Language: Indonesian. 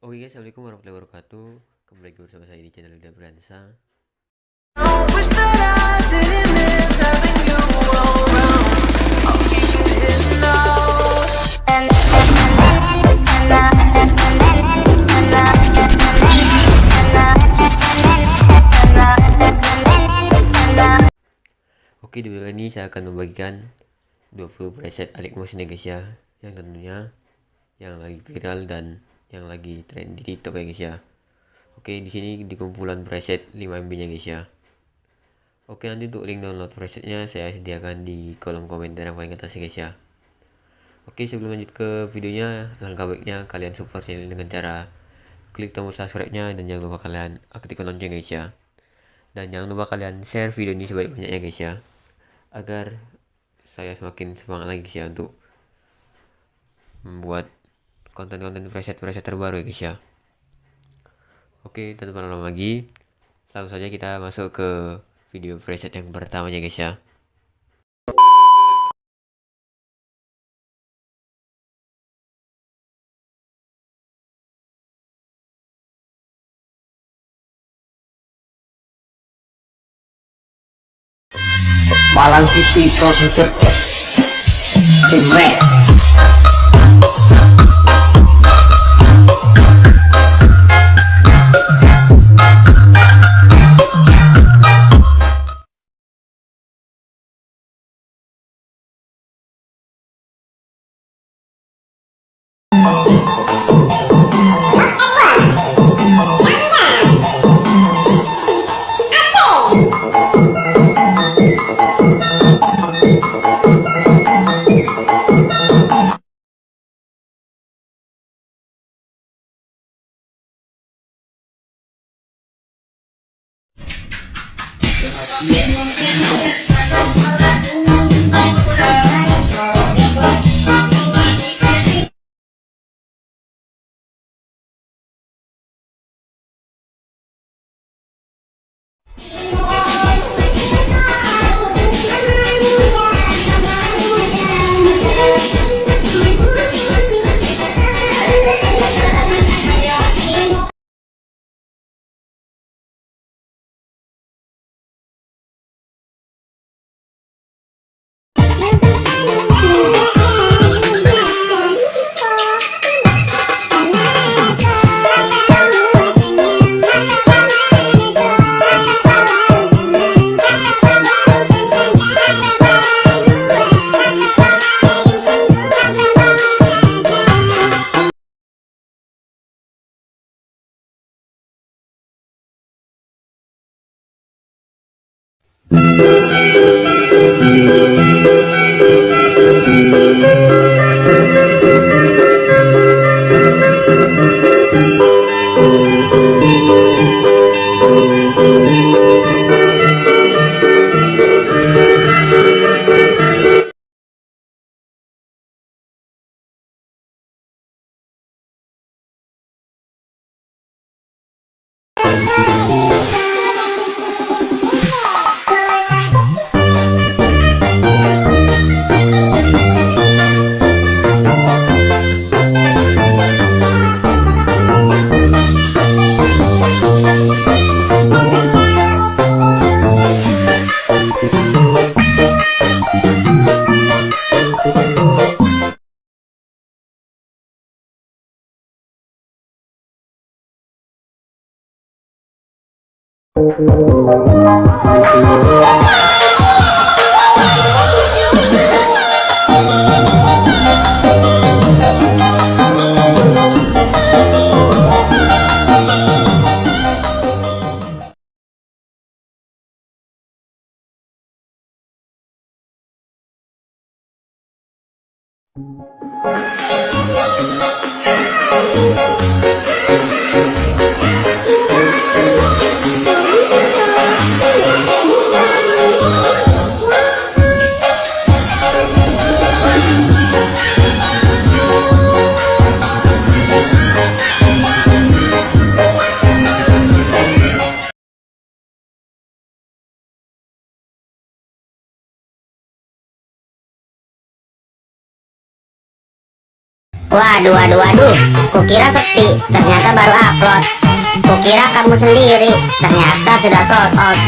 Oke guys, assalamualaikum warahmatullahi wabarakatuh. Kembali lagi bersama saya di channel Lidah Bransa. Oke, di video ini saya akan membagikan 20 preset alik motion ya guys ya, yang tentunya yang lagi viral dan yang lagi tren di TikTok ya guys ya. Oke, di sini di kumpulan preset 5 MB nya guys ya. Oke, nanti untuk link download presetnya saya sediakan di kolom komentar yang paling atas ya guys ya. Oke, sebelum lanjut ke videonya, langkah baiknya kalian support channel dengan cara klik tombol subscribe-nya dan jangan lupa kalian aktifkan lonceng guys ya. Dan jangan lupa kalian share video ini sebanyak-banyaknya guys ya, agar saya semakin semangat lagi guys ya untuk membuat konten-konten preset terbaru ya guys ya. Oke, tanpa lama lagi, langsung saja kita masuk ke video preset yang pertamanya guys ya. Malang City Producer Remix. Waduh, waduh, waduh. Kukira sepi, ternyata baru upload. Kukira kamu sendiri, ternyata sudah sold out.